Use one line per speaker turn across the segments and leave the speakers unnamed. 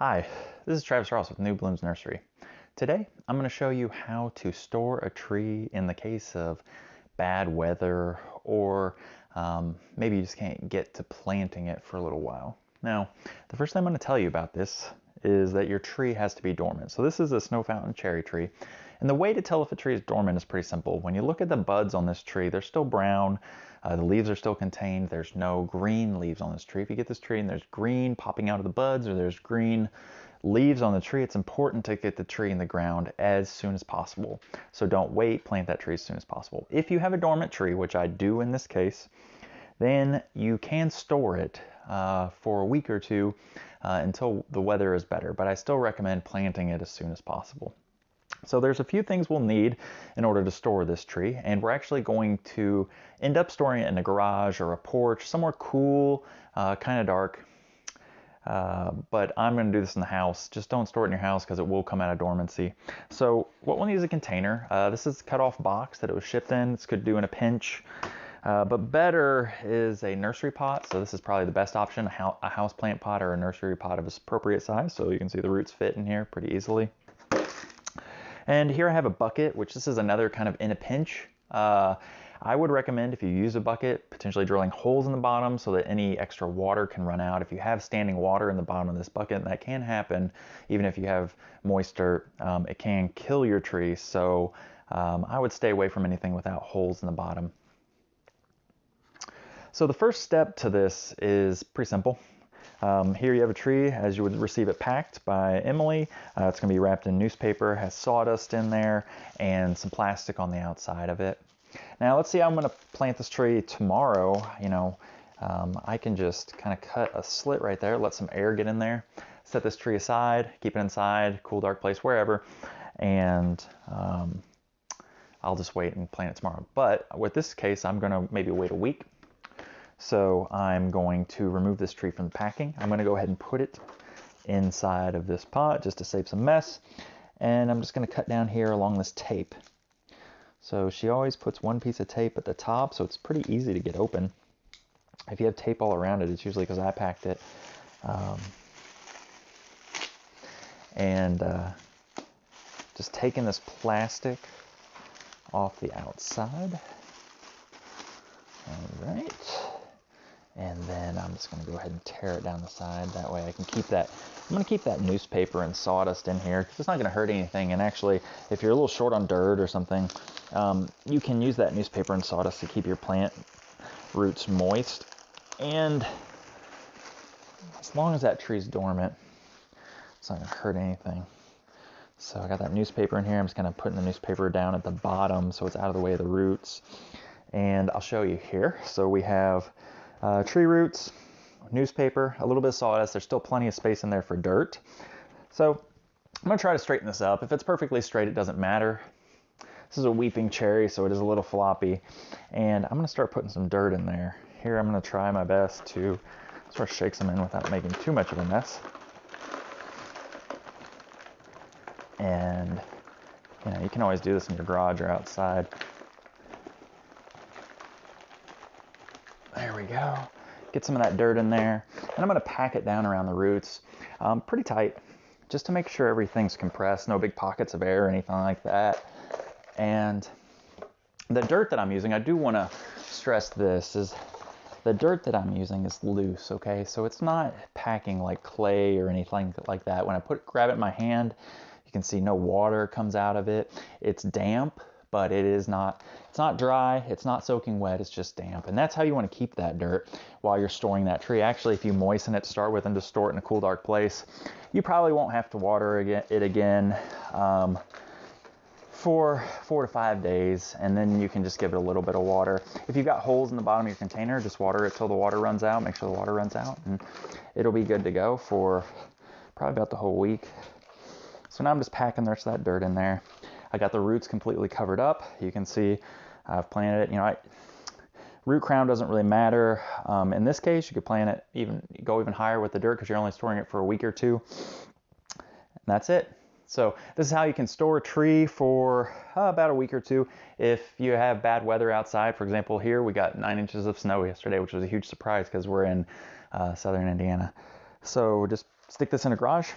Hi, this is Travis Ross with New Blooms Nursery. Today, I'm going to show you how to store a tree in the case of bad weather or maybe you just can't get to planting it for a little while. Now, the first thing I'm going to tell you about this is that your tree has to be dormant. So this is a snow fountain cherry tree. And the way to tell if a tree is dormant is pretty simple. When you look at the buds on this tree, they're still brown. The leaves are still contained. There's no green leaves on this tree. If you get this tree and there's green popping out of the buds or there's green leaves on the tree, it's important to get the tree in the ground as soon as possible. So don't wait, plant that tree as soon as possible. If you have a dormant tree, which I do in this case, then you can store it for a week or two until the weather is better. But I still recommend planting it as soon as possible. So there's a few things we'll need in order to store this tree, and we're actually going to end up storing it in a garage or a porch, somewhere cool, kind of dark. But I'm going to do this in the house. Just don't store it in your house because it will come out of dormancy. So what we'll need is a container. This is a cut-off box that it was shipped in. This could do in a pinch. But better is a nursery pot. So this is probably the best option, a house plant pot or a nursery pot of appropriate size. So you can see the roots fit in here pretty easily. And here I have a bucket, which this is another kind of in a pinch. I would recommend, if you use a bucket, potentially drilling holes in the bottom so that any extra water can run out. If you have standing water in the bottom of this bucket, that can happen. Even if you have moist dirt, it can kill your tree. So I would stay away from anything without holes in the bottom. So the first step to this is pretty simple. Here you have a tree as you would receive it packed by Emily. It's going to be wrapped in newspaper, has sawdust in there, and some plastic on the outside of it. Now let's see, I'm going to plant this tree tomorrow. I can just kind of cut a slit right there, let some air get in there, set this tree aside, keep it inside, cool, dark place, wherever, and I'll just wait and plant it tomorrow. But with this case, I'm going to maybe wait a week. So I'm going to remove this tree from the packing. I'm going to go ahead and put it inside of this pot just to save some mess. And I'm just going to cut down here along this tape. So she always puts one piece of tape at the top, so it's pretty easy to get open. If you have tape all around it, it's usually because I packed it. Just taking this plastic off the outside. All right. And then I'm just going to go ahead and tear it down the side. That way I can keep that. I'm going to keep that newspaper and sawdust in here because it's not going to hurt anything. And actually, if you're a little short on dirt or something, you can use that newspaper and sawdust to keep your plant roots moist. And as long as that tree's dormant, it's not going to hurt anything. So I got that newspaper in here. I'm just kind of putting the newspaper down at the bottom so it's out of the way of the roots. And I'll show you here. So we have tree roots, newspaper, a little bit of sawdust. There's still plenty of space in there for dirt. So I'm going to try to straighten this up. If it's perfectly straight, it doesn't matter. This is a weeping cherry, so it is a little floppy. And I'm going to start putting some dirt in there. Here I'm going to try my best to sort of shake some in without making too much of a mess. And you can always do this in your garage or outside. There we go. Get some of that dirt in there. And I'm going to pack it down around the roots pretty tight just to make sure everything's compressed. No big pockets of air or anything like that. And the dirt that I'm using, I do want to stress this, is the dirt that I'm using is loose, okay? So it's not packing like clay or anything like that. When I grab it in my hand, you can see no water comes out of it. It's damp, but it's not dry, it's not soaking wet, it's just damp. And that's how you want to keep that dirt while you're storing that tree. Actually, if you moisten it to start with and just store it in a cool, dark place, you probably won't have to water it again for 4 to 5 days, and then you can just give it a little bit of water. If you've got holes in the bottom of your container, just water it till the water runs out. Make sure the water runs out, and it'll be good to go for probably about the whole week. So now I'm just packing the rest of that dirt in there. I got the roots completely covered up. You can see I've planted it. Root crown doesn't really matter. In this case, you could plant it go even higher with the dirt because you're only storing it for a week or two. And that's it. So this is how you can store a tree for about a week or two. If you have bad weather outside, for example, here we got 9 inches of snow yesterday, which was a huge surprise because we're in southern Indiana. So just stick this in a garage,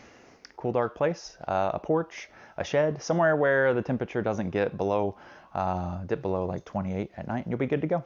cool, dark place, a porch, a shed, somewhere where the temperature doesn't get below, dip below like 28 at night, and you'll be good to go.